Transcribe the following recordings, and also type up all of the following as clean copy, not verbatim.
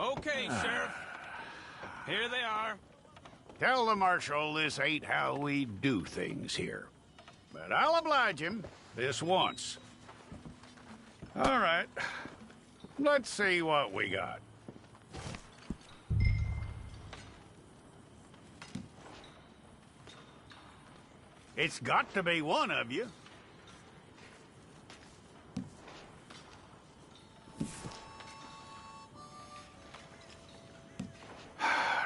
Okay, Sheriff. Here they are. Tell the Marshal this ain't how we do things here. But I'll oblige him this once. All right. Let's see what we got. It's got to be one of you.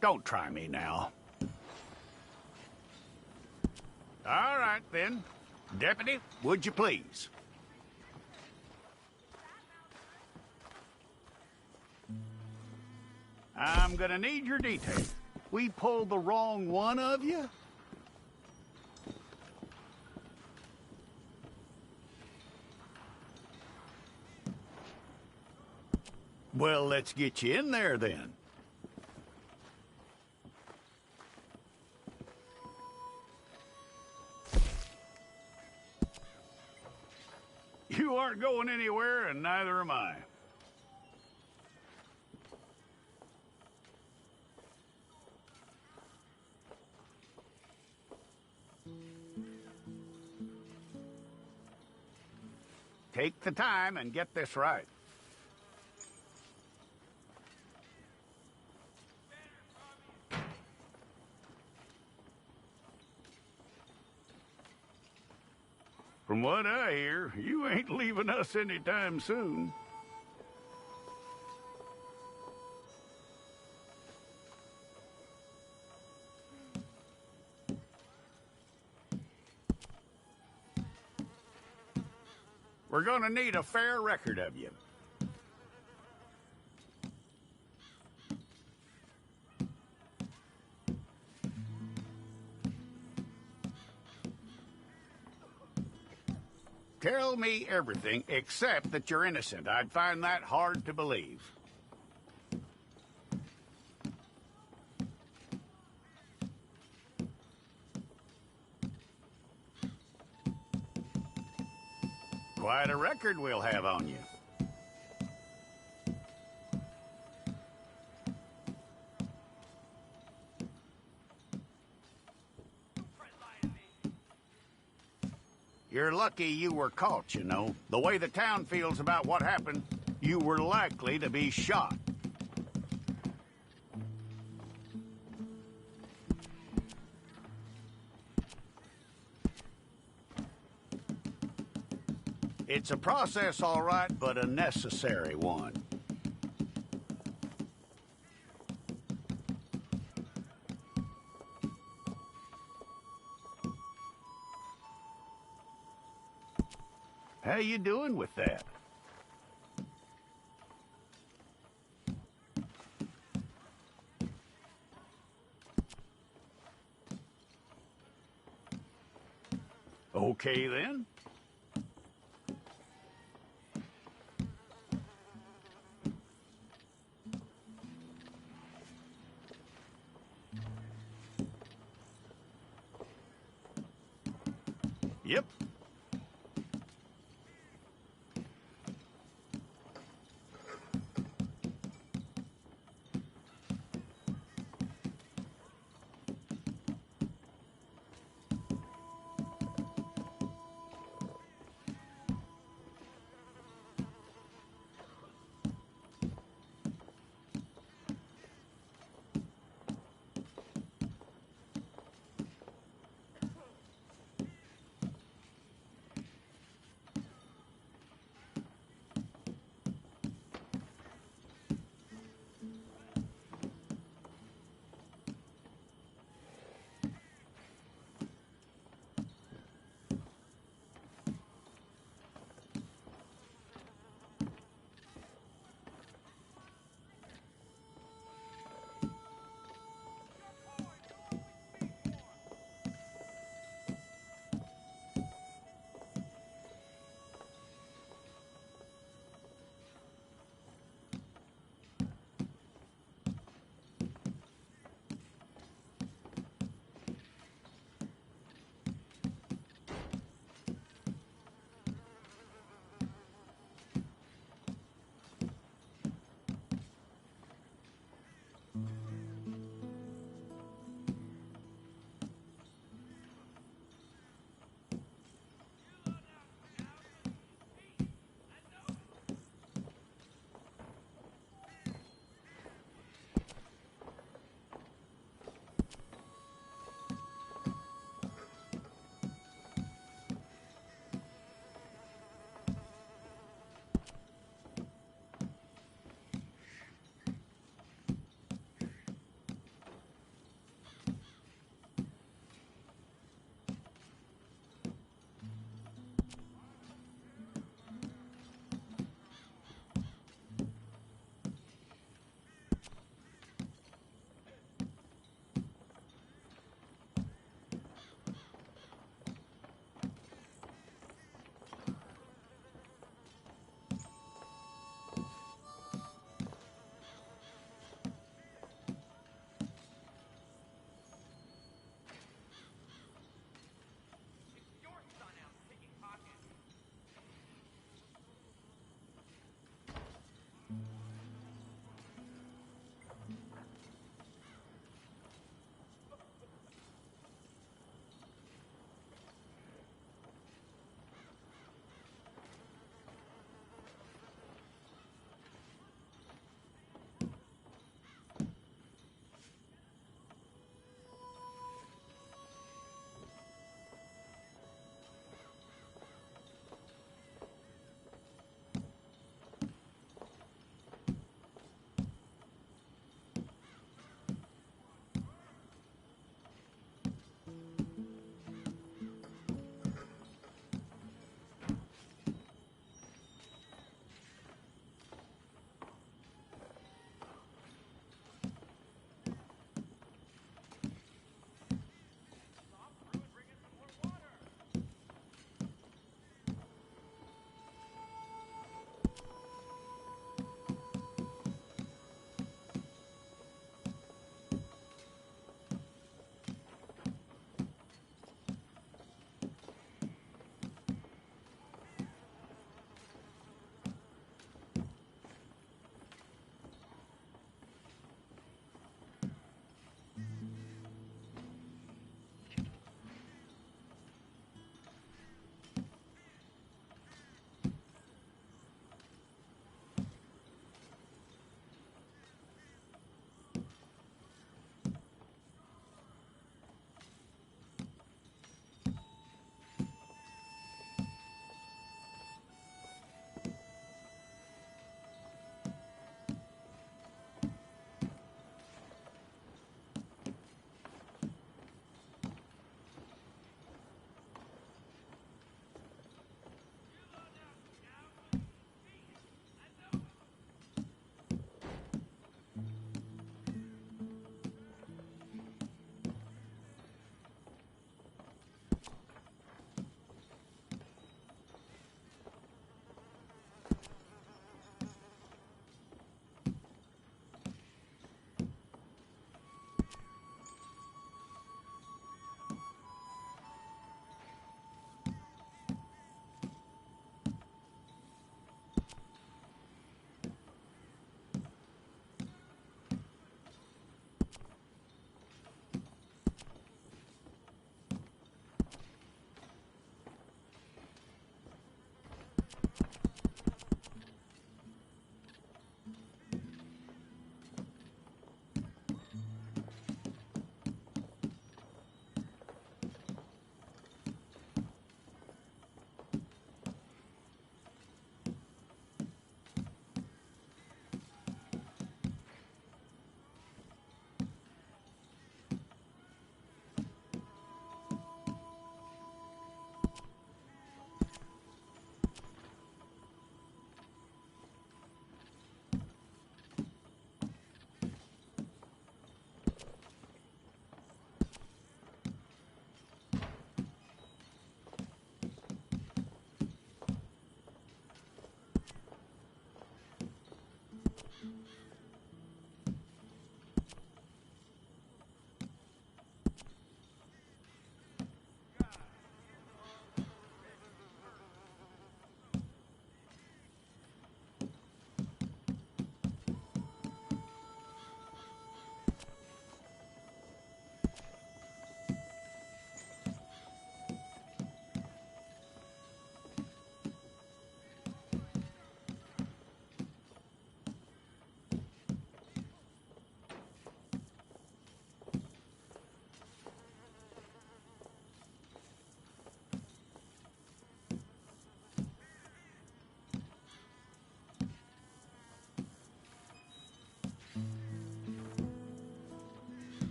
Don't try me now. All right, then. Deputy, would you please? I'm gonna need your detail. We pulled the wrong one of you? Well, let's get you in there, then. You aren't going anywhere, and neither am I. Take the time and get this right. From what I hear, you ain't leaving us anytime soon. We're gonna need a fair record of you. Tell me everything except that you're innocent. I'd find that hard to believe. Quite a record we'll have on you. You're lucky you were caught, you know. The way the town feels about what happened, you were likely to be shot. It's a process, all right, but a necessary one. How you doing with that? Okay, then. Yep.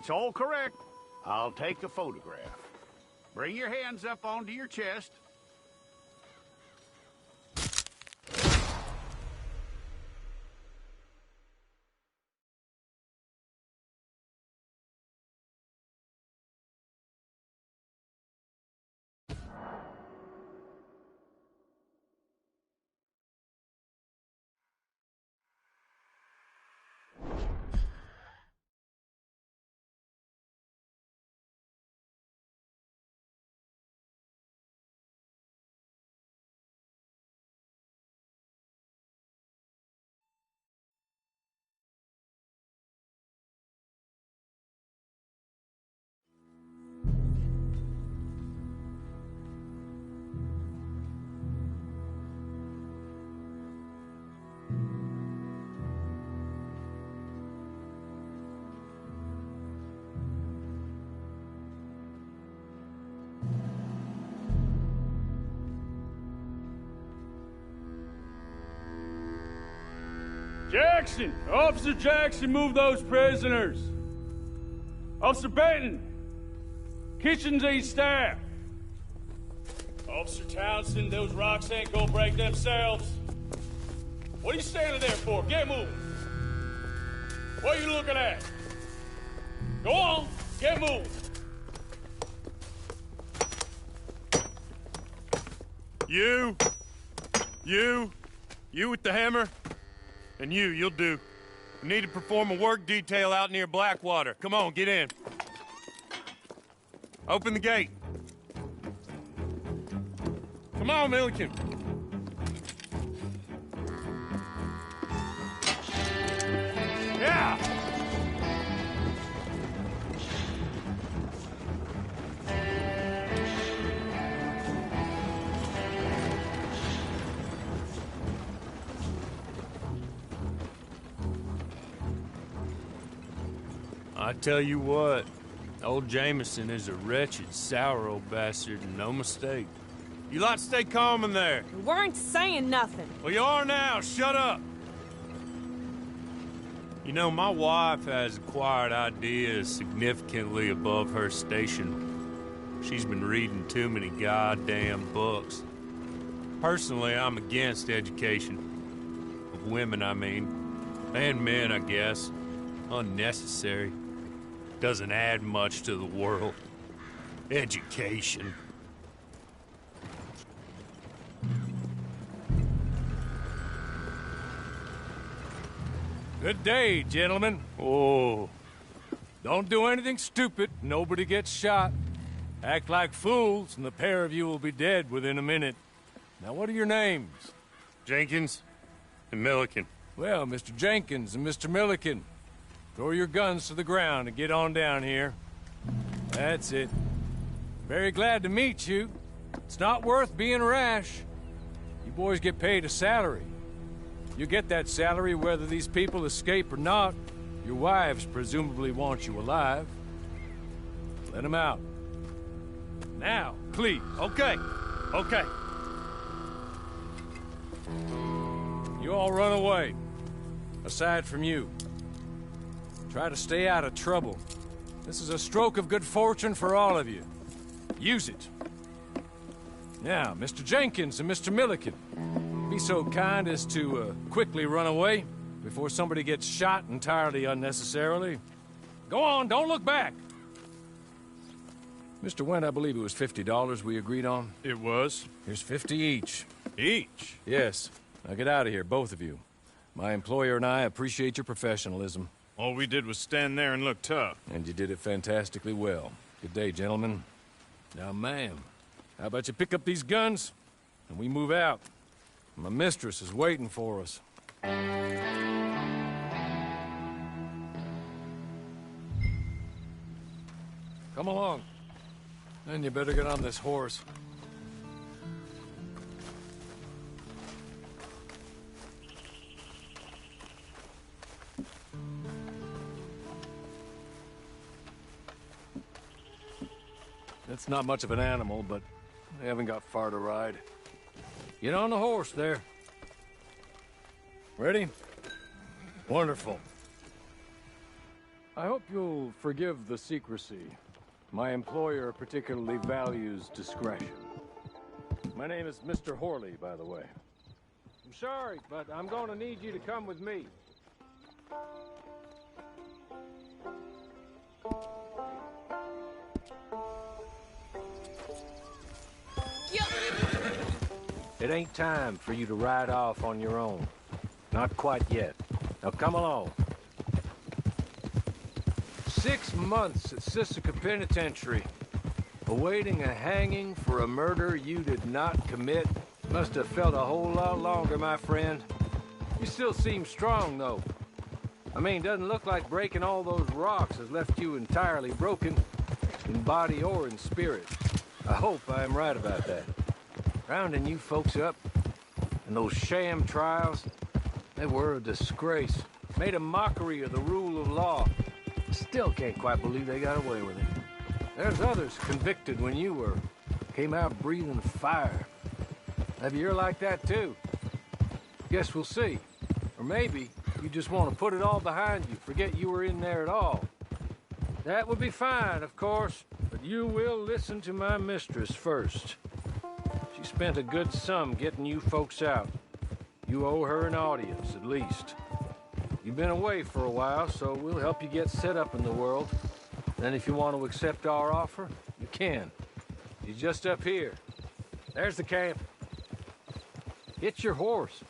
That's all correct. I'll take a photograph. Bring your hands up onto your chest. Jackson! Officer Jackson, move those prisoners! Officer Benton! Kitchens aid staff! Officer Townsend, those rocks ain't gonna break themselves. What are you standing there for? Get moving! What are you looking at? Go on, get moving! You with the hammer? And you'll do. We need to perform a work detail out near Blackwater. Come on, get in. Open the gate. Come on, Milliken. Yeah! I tell you what, old Jameson is a wretched, sour old bastard, and no mistake. You lot stay calm in there. We weren't saying nothing. Well, you are now. Shut up. You know, my wife has acquired ideas significantly above her station. She's been reading too many goddamn books. Personally, I'm against education. Of women, I mean. And men, I guess. Unnecessary. Doesn't add much to the world. Education. Good day, gentlemen. Oh. Don't do anything stupid. Nobody gets shot. Act like fools, and the pair of you will be dead within a minute. Now, what are your names? Jenkins and Milliken. Well, Mr. Jenkins and Mr. Milliken, throw your guns to the ground and get on down here. That's it. Very glad to meet you. It's not worth being rash. You boys get paid a salary. You get that salary whether these people escape or not. Your wives presumably want you alive. Let them out. Now, please. Okay. You all run away. Aside from you. Try to stay out of trouble. This is a stroke of good fortune for all of you. Use it. Now, Mr. Jenkins and Mr. Milliken, be so kind as to quickly run away before somebody gets shot entirely unnecessarily. Go on, don't look back. Mr. Wendt, I believe it was $50 we agreed on. It was. Here's 50 each. Each? Yes. Now get out of here, both of you. My employer and I appreciate your professionalism. All we did was stand there and look tough. And you did it fantastically well. Good day, gentlemen. Now, ma'am, how about you pick up these guns, and we move out? My mistress is waiting for us. Come along. Then you better get on this horse. It's not much of an animal, but they haven't got far to ride. Get on the horse there. Ready? Wonderful. I hope you'll forgive the secrecy. My employer particularly values discretion. My name is Mr. Horley, by the way. I'm sorry, but I'm going to need you to come with me. It ain't time for you to ride off on your own. Not quite yet. Now come along. 6 months at Sisika Penitentiary, awaiting a hanging for a murder you did not commit. Must have felt a whole lot longer, my friend. You still seem strong, though. I mean, doesn't look like breaking all those rocks has left you entirely broken, in body or in spirit. I hope I am right about that. Rounding you folks up, and those sham trials, they were a disgrace. Made a mockery of the rule of law. Still can't quite believe they got away with it. There's others convicted when you were. Came out breathing fire. Maybe you're like that too. Guess we'll see. Or maybe you just want to put it all behind you, forget you were in there at all. That would be fine, of course, but you will listen to my mistress first. She spent a good sum getting you folks out. You owe her an audience, at least. You've been away for a while, so we'll help you get set up in the world. Then if you want to accept our offer, you can. You're just up here. There's the camp. Get your horse.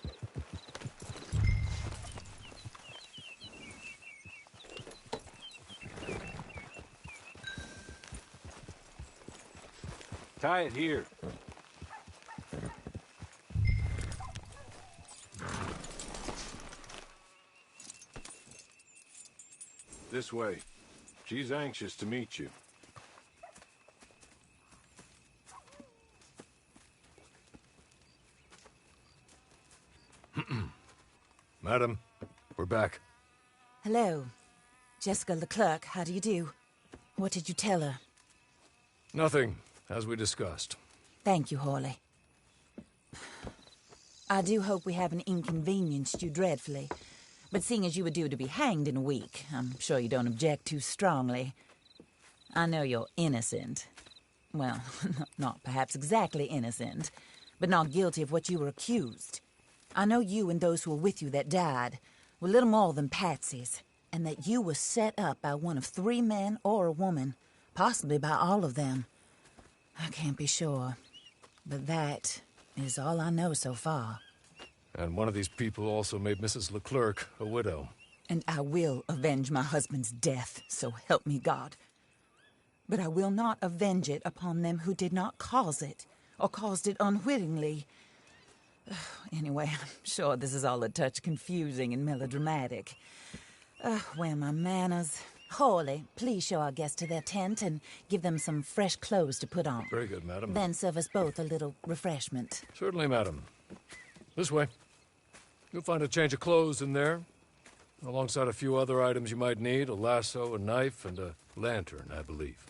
Tie it here. This way. She's anxious to meet you. Madam, we're back. Hello. Jessica Leclerc, how do you do? What did you tell her? Nothing, as we discussed. Thank you, Horley. I do hope we haven't inconvenienced you dreadfully. But seeing as you were due to be hanged in a week, I'm sure you don't object too strongly. I know you're innocent. Well, not perhaps exactly innocent, but not guilty of what you were accused. I know you and those who were with you that died were little more than patsies, and that you were set up by one of 3 men or a woman, possibly by all of them. I can't be sure, but that is all I know so far. And one of these people also made Mrs. Leclerc a widow. And I will avenge my husband's death, so help me God. But I will not avenge it upon them who did not cause it, or caused it unwittingly. Anyway, I'm sure this is all a touch confusing and melodramatic. Where are my manners? Horley, please show our guests to their tent and give them some fresh clothes to put on. Very good, madam. Then serve us both a little refreshment. Certainly, madam. This way. You'll find a change of clothes in there, alongside a few other items you might need, a lasso, a knife, and a lantern, I believe.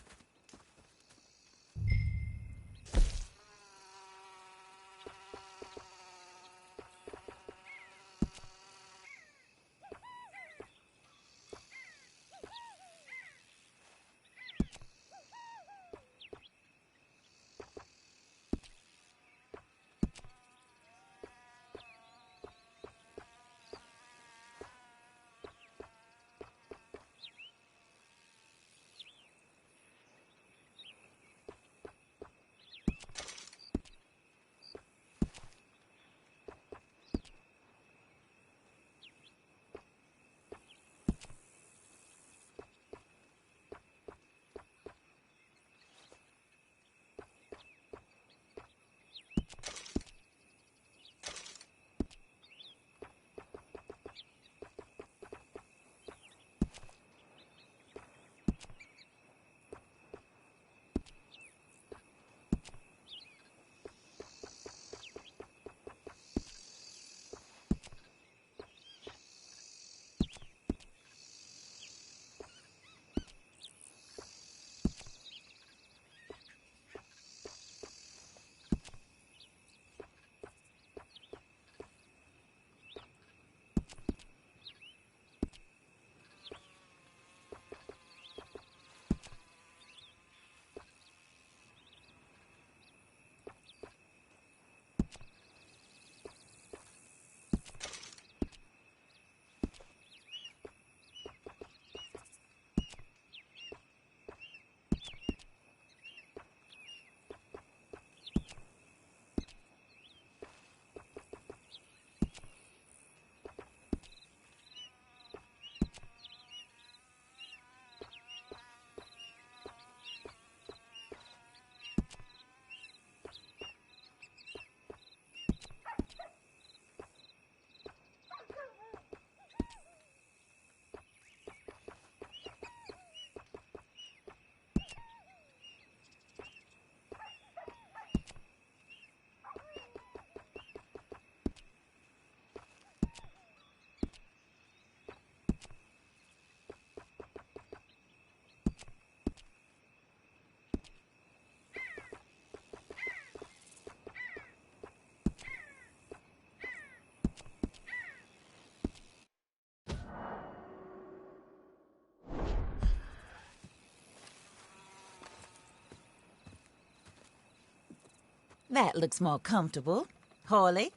That looks more comfortable. Hawley,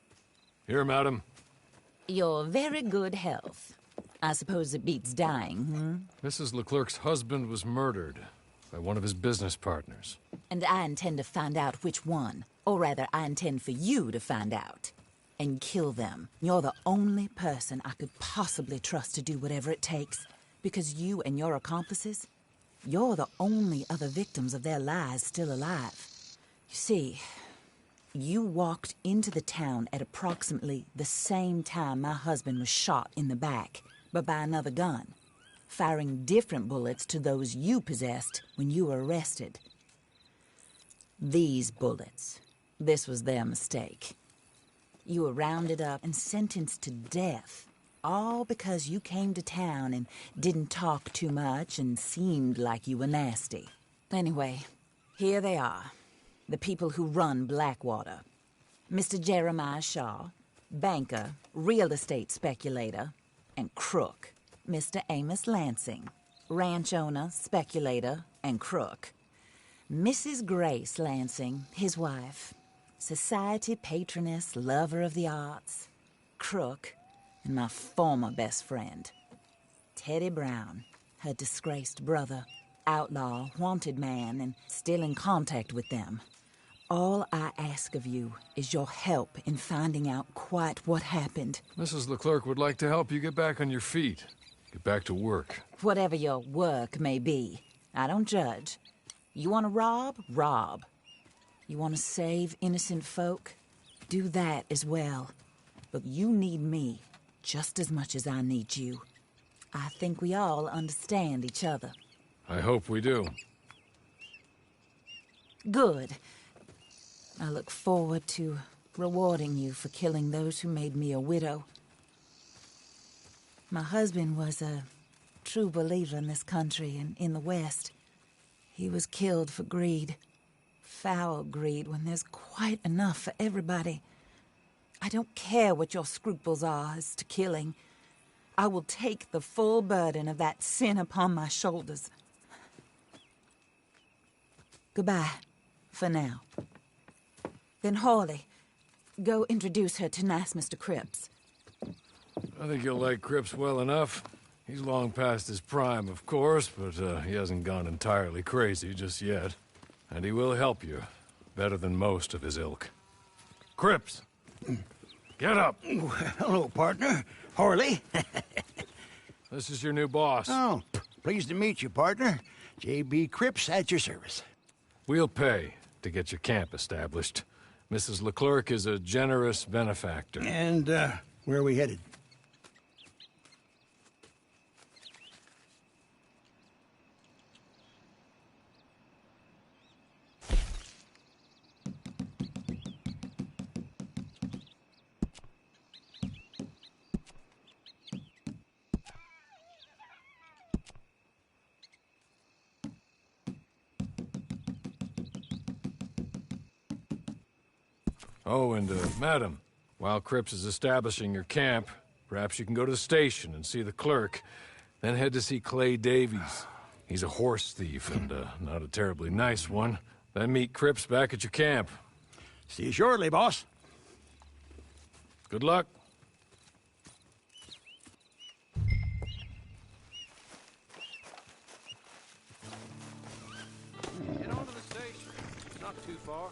Here, madam. your very good health. I suppose it beats dying, Mrs. Leclerc's husband was murdered by one of his business partners. And I intend to find out which one. Or rather, I intend for you to find out. And kill them. You're the only person I could possibly trust to do whatever it takes. Because you and your accomplices, you're the only other victims of their lies still alive. You see, you walked into the town at approximately the same time my husband was shot in the back, but by another gun, firing different bullets to those you possessed when you were arrested. These bullets, this was their mistake. You were rounded up and sentenced to death, all because you came to town and didn't talk too much and seemed like you were nasty. Anyway, here they are, the people who run Blackwater. Mr. Jeremiah Shaw, banker, real estate speculator, and crook. Mr. Amos Lansing, ranch owner, speculator, and crook. Mrs. Grace Lansing, his wife, society patroness, lover of the arts, crook, and my former best friend, Teddy Brown, her disgraced brother, outlaw, wanted man, and still in contact with them. All I ask of you is your help in finding out quite what happened. Mrs. Leclerc would like to help you get back on your feet. Get back to work. Whatever your work may be, I don't judge. You want to rob? Rob. You want to save innocent folk? Do that as well. But you need me just as much as I need you. I think we all understand each other. I hope we do. Good. I look forward to rewarding you for killing those who made me a widow. My husband was a true believer in this country and in the West. He was killed for greed. Foul greed when there's quite enough for everybody. I don't care what your scruples are as to killing. I will take the full burden of that sin upon my shoulders. Goodbye, for now. Then Hawley, go introduce her to nice Mr. Cripps. I think you'll like Cripps well enough. He's long past his prime, of course, but he hasn't gone entirely crazy just yet. And he will help you, better than most of his ilk. Cripps! Get up! Hello, partner. Hawley. This is your new boss. Oh, pleased to meet you, partner. J.B. Cripps at your service. We'll pay to get your camp established. Mrs. Leclerc is a generous benefactor. And, where are we headed? Oh, and, madam, while Cripps is establishing your camp, perhaps you can go to the station and see the clerk, then head to see Clay Davies. He's a horse thief, and, not a terribly nice one. Then meet Cripps back at your camp. See you shortly, boss. Good luck. Get on to the station. It's not too far.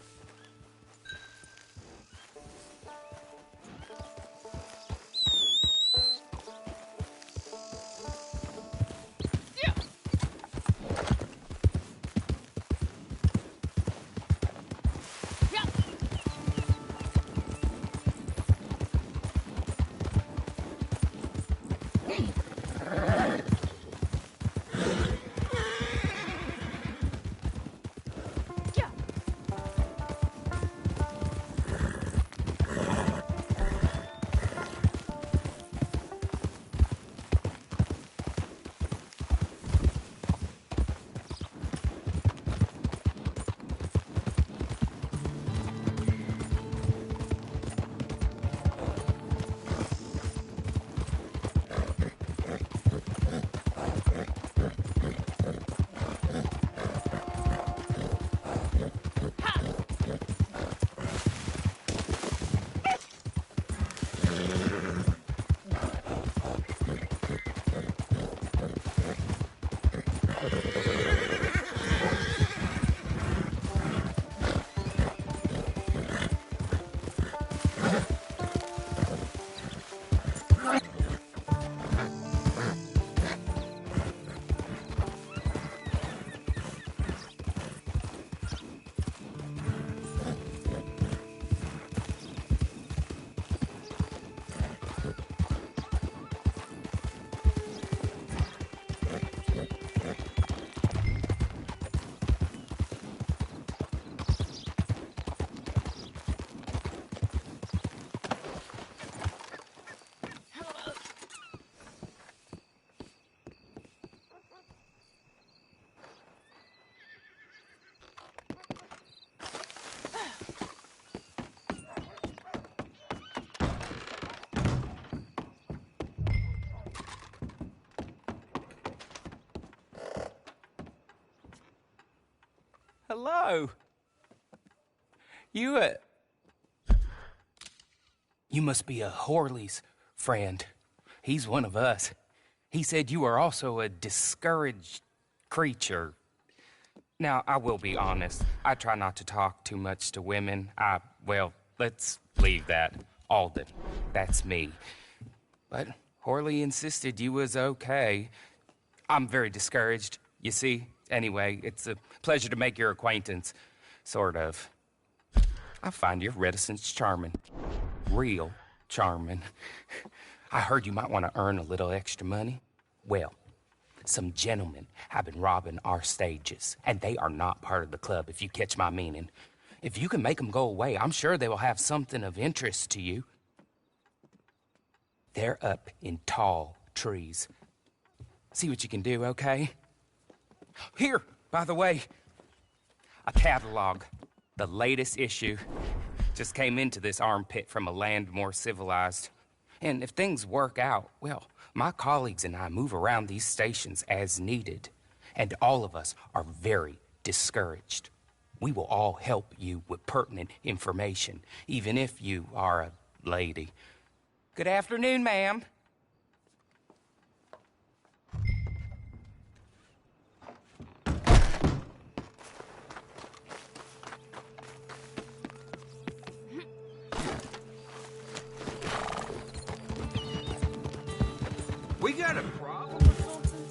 Hello. You must be a Horley's friend. He's one of us. He said you are also a discouraged creature. Now, I will be honest. I try not to talk too much to women. Well, let's leave that. Alden, that's me. But Horley insisted you was okay. I'm very discouraged, you see. Anyway, it's a pleasure to make your acquaintance. Sort of. I find your reticence charming. Real charming. I heard you might want to earn a little extra money. Well, some gentlemen have been robbing our stages, and they are not part of the club, if you catch my meaning. If you can make them go away, I'm sure they will have something of interest to you. They're up in tall trees. See what you can do, okay? Here, by the way, a catalog. The latest issue. Just came into this armpit from a land more civilized. And if things work out, well, my colleagues and I move around these stations as needed. And all of us are very discouraged. We will all help you with pertinent information, even if you are a lady. Good afternoon, ma'am. We got a problem or something?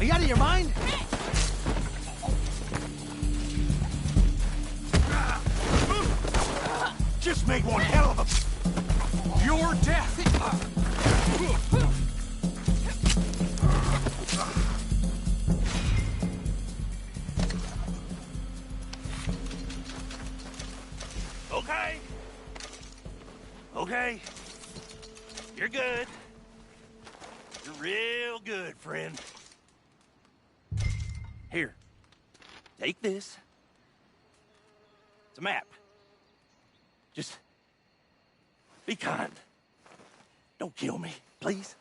Are you out of your mind? Just made one hell of a... Your death! Okay. Okay. You're good. You're real good, friend. Here. Take this. It's a map. Just be kind. Don't kill me, please.